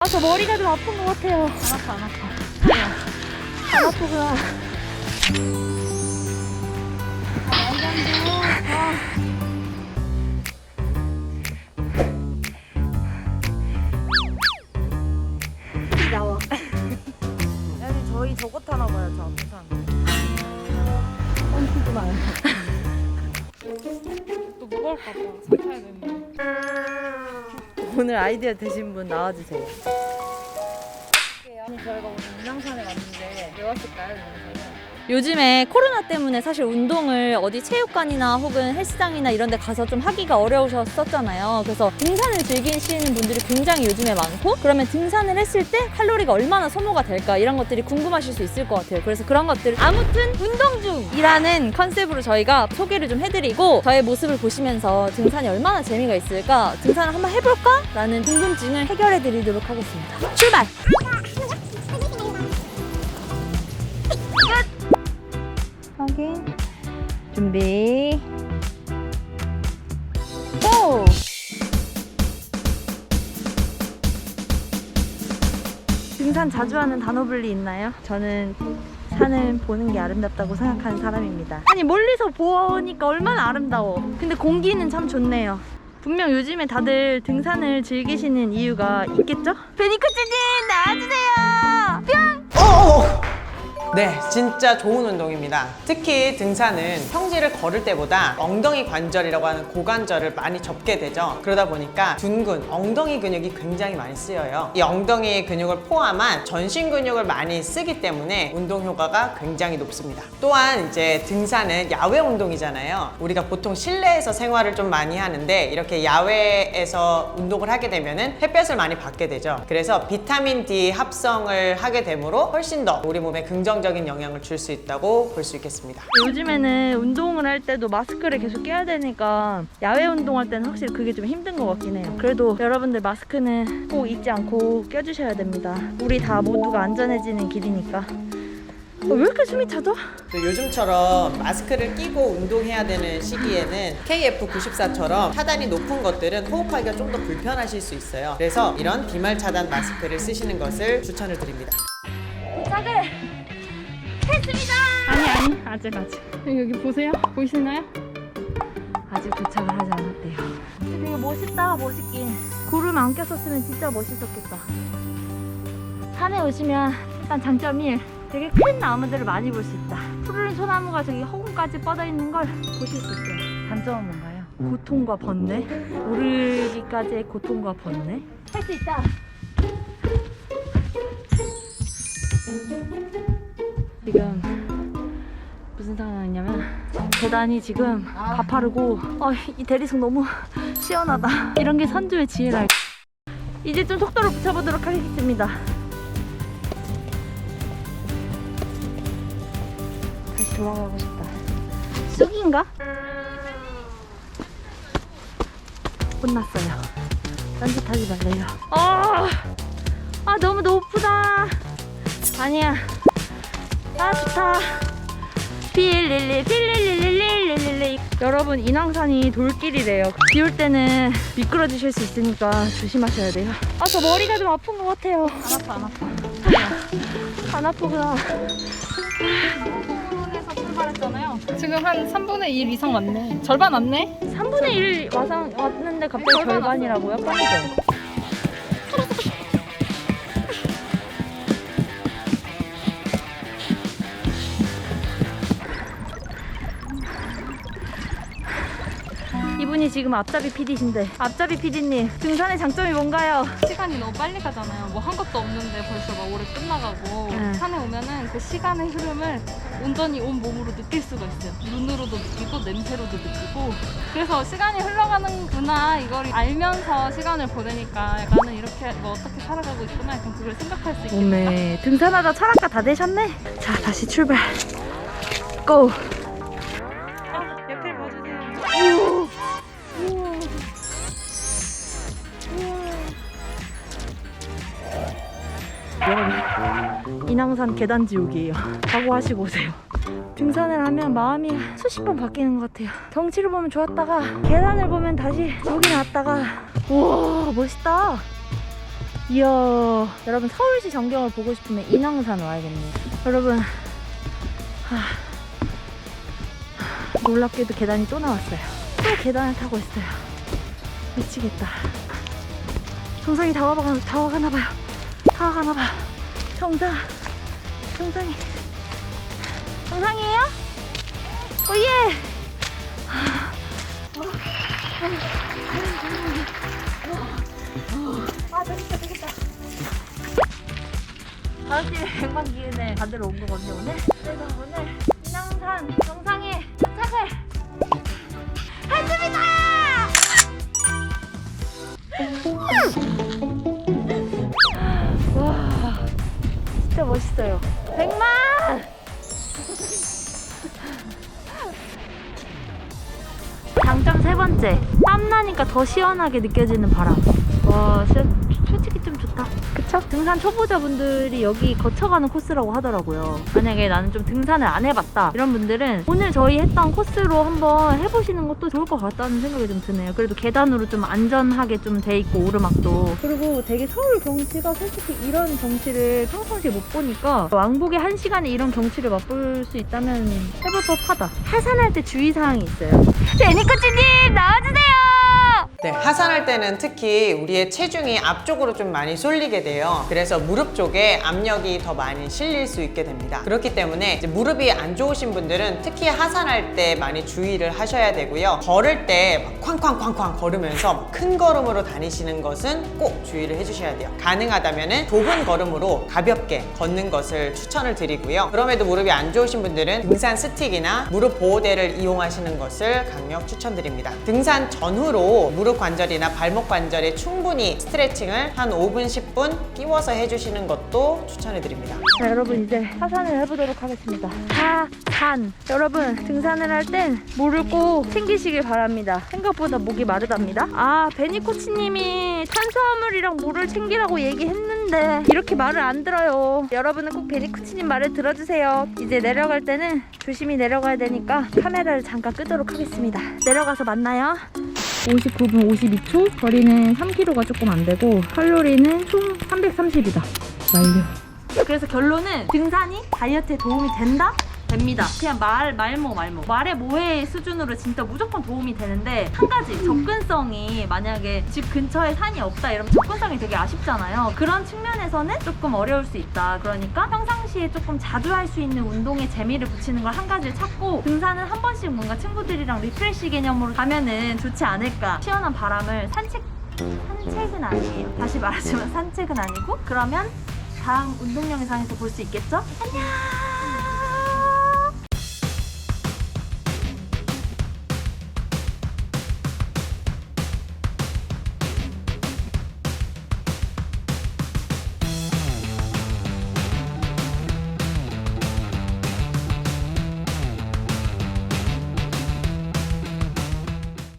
아, 저 머리가 좀 아픈 것 같아요. 안 아파, 안 아파. 안 아프구나. 나와. 아니 저희 저거 타나 봐요. 저 앞에 산. 뻥치지 마요. 또 무거울까 봐 사야 되는데. 오늘 아이디어 되신 분 나와주세요. 아니 저희가 오늘 운양산에 왔는데 왜 왔을까요? 요즘에 코로나 때문에 사실 운동을 어디 체육관이나 혹은 헬스장이나 이런 데 가서 좀 하기가 어려우셨었잖아요. 그래서 등산을 즐기시는 분들이 굉장히 요즘에 많고, 그러면 등산을 했을 때 칼로리가 얼마나 소모가 될까, 이런 것들이 궁금하실 수 있을 것 같아요. 그래서 그런 것들, 아무튼 운동 중이라는 컨셉으로 저희가 소개를 좀 해드리고, 저의 모습을 보시면서 등산이 얼마나 재미가 있을까, 등산을 한번 해볼까? 라는 궁금증을 해결해드리도록 하겠습니다. 출발! 확인. 준비. 고! 등산 자주 하는 단호블리 있나요? 저는 산을 보는 게 아름답다고 생각하는 사람입니다. 아니, 멀리서 보니까 얼마나 아름다워. 근데 공기는 참 좋네요. 분명 요즘에 다들 등산을 즐기시는 이유가 있겠죠? 베니쿠츠님 나와주세요. 뿅! 네, 진짜 좋은 운동입니다. 특히 등산은 평지를 걸을 때보다 엉덩이 관절이라고 하는 고관절을 많이 접게 되죠. 그러다 보니까 둔근, 엉덩이 근육이 굉장히 많이 쓰여요. 이 엉덩이 근육을 포함한 전신 근육을 많이 쓰기 때문에 운동 효과가 굉장히 높습니다. 또한 이제 등산은 야외 운동이잖아요. 우리가 보통 실내에서 생활을 좀 많이 하는데 이렇게 야외에서 운동을 하게 되면은 햇볕을 많이 받게 되죠. 그래서 비타민 D 합성을 하게 되므로 훨씬 더 우리 몸에 긍정적인 영향을 줄 수 있다고 볼 수 있겠습니다. 요즘에는 운동을 할 때도 마스크를 계속 껴야 되니까 야외 운동할 때는 확실히 그게 좀 힘든 것 같긴 해요. 그래도 여러분들 마스크는 꼭 잊지 않고 껴주셔야 됩니다. 우리 다 모두가 안전해지는 길이니까. 왜 이렇게 숨이 차죠? 요즘처럼 마스크를 끼고 운동해야 되는 시기에는 KF94처럼 차단이 높은 것들은 호흡하기가 좀 더 불편하실 수 있어요. 그래서 이런 비말 차단 마스크를 쓰시는 것을 추천을 드립니다. 도착을 했습니다. 아니 아직 여기 보세요. 보이시나요? 아직 도착을 하지 않았대요. 되게 멋있다, 멋있긴. 구름 안 꼈었으면 진짜 멋있었겠다. 산에 오시면 일단 장점이 되게 큰 나무들을 많이 볼 수 있다. 푸르른 소나무가 저기 허공까지 뻗어 있는 걸 보실 수 있어요. 단점은 뭔가요? 고통과 번뇌? 오르기까지의 고통과 번뇌? 할 수 있다. 지금 무슨 상황이냐면 계단이 지금 가파르고 이 대리석 너무 시원하다. 이런 게 선주의 지혜랄. 이제 좀 속도를 붙여보도록 하겠습니다. 다시 돌아가고 싶다. 쑥인가? 혼났어요. 딴짓하지 말래요. 너무 높다. 아니야. 좋다. 필릴리. 여러분, 인왕산이 돌길이래요. 비 올 때는 미끄러지실 수 있으니까 조심하셔야 돼요. 저 머리가 좀 아픈 것 같아요. 안 아파. 안 아프구나. 에서 출발했잖아요. 지금 한 3분의 1 이상 왔네. 절반 왔네. 3분의 1 왔는데 갑자기 절반이라고요? 뻔히죠. 이분이 지금 앞잡이 PD신데, 앞잡이 PD님, 등산의 장점이 뭔가요? 시간이 너무 빨리 가잖아요. 뭐 한 것도 없는데 벌써 막 오래 끝나가고. 네. 산에 오면은 그 시간의 흐름을 온전히 온 몸으로 느낄 수가 있어요. 눈으로도 느끼고 냄새로도 느끼고. 그래서 시간이 흘러가는구나 이걸 알면서 시간을 보내니까 나는 이렇게 뭐 어떻게 살아가고 있구나, 약간 그걸 생각할 수 있겠다. 오메, 등산하다 철학가 다 되셨네? 자, 다시 출발. 고! 옆에 봐주세요. 여러분, 인왕산 계단 지옥이에요. 각오하시고 오세요. 등산을 하면 마음이 수십 번 바뀌는 것 같아요. 경치를 보면 좋았다가 계단을 보면 다시 여기 나왔다가, 우와, 멋있다. 이야, 여러분 서울시 전경을 보고 싶으면 인왕산 와야겠네요. 여러분, 놀랍게도 계단이 또 나왔어요. 또 계단을 타고 있어요. 미치겠다. 정상이 다 와가나봐요. 정상이에요? 오예! 되겠다. 다음주에 100만 기운을 받으러 온 거거든요, 오늘. 그래서 오늘 인왕산 정상에 도착을 했습니다! 와, 진짜 멋있어요. 100만! 장점 세 번째, 땀나니까 더 시원하게 느껴지는 바람. 와, 진짜 솔직히 좀 좋다. 그쵸? 등산 초보자분들이 여기 거쳐가는 코스라고 하더라고요. 만약에 나는 좀 등산을 안 해봤다 이런 분들은 오늘 저희 했던 코스로 한번 해보시는 것도 좋을 것 같다는 생각이 좀 드네요. 그래도 계단으로 좀 안전하게 좀 돼 있고, 오르막도. 그리고 되게 서울 경치가 솔직히 이런 경치를 평상시에 못 보니까 왕복에 1시간에 이런 경치를 맛볼 수 있다면 해볼 법하다. 하산할 때 주의사항이 있어요. 제니코치님 나와주세요! 네, 하산할 때는 특히 우리의 체중이 앞쪽으로 좀 많이 쏠리게 돼요. 그래서 무릎 쪽에 압력이 더 많이 실릴 수 있게 됩니다. 그렇기 때문에 이제 무릎이 안 좋으신 분들은 특히 하산할 때 많이 주의를 하셔야 되고요. 걸을 때 막 쾅쾅쾅쾅 걸으면서 큰 걸음으로 다니시는 것은 꼭 주의를 해주셔야 돼요. 가능하다면 좁은 걸음으로 가볍게 걷는 것을 추천을 드리고요. 그럼에도 무릎이 안 좋으신 분들은 등산 스틱이나 무릎 보호대를 이용하시는 것을 강력 추천드립니다. 등산 전후로 무릎 관절이나 발목 관절에 충분히 스트레칭을 한 5분, 10분 끼워서 해주시는 것도 추천해드립니다. 자, 여러분 이제 하산을 해보도록 하겠습니다. 하산! 여러분 등산을 할 땐 물을 꼭 챙기시길 바랍니다. 생각보다 목이 마르답니다. 베니 코치님이 탄수화물이랑 물을 챙기라고 얘기했는데 이렇게 말을 안 들어요. 여러분은 꼭 베니 코치님 말을 들어주세요. 이제 내려갈 때는 조심히 내려가야 되니까 카메라를 잠깐 끄도록 하겠습니다. 내려가서 만나요. 59분 52초, 거리는 3km가 조금 안 되고 칼로리는 총 330이다. 완료. 그래서 결론은 등산이 다이어트에 도움이 된다? 됩니다. 그냥 말모. 말의 모해 수준으로 진짜 무조건 도움이 되는데, 한 가지 접근성이, 만약에 집 근처에 산이 없다 이러면 접근성이 되게 아쉽잖아요. 그런 측면에서는 조금 어려울 수 있다. 그러니까 평상시에 조금 자주 할 수 있는 운동에 재미를 붙이는 걸 한 가지를 찾고 등산은 한 번씩 뭔가 친구들이랑 리프레시 개념으로 가면은 좋지 않을까. 시원한 바람을 산책은 아니에요. 다시 말하지만 산책은 아니고, 그러면 다음 운동 영상에서 볼 수 있겠죠? 안녕.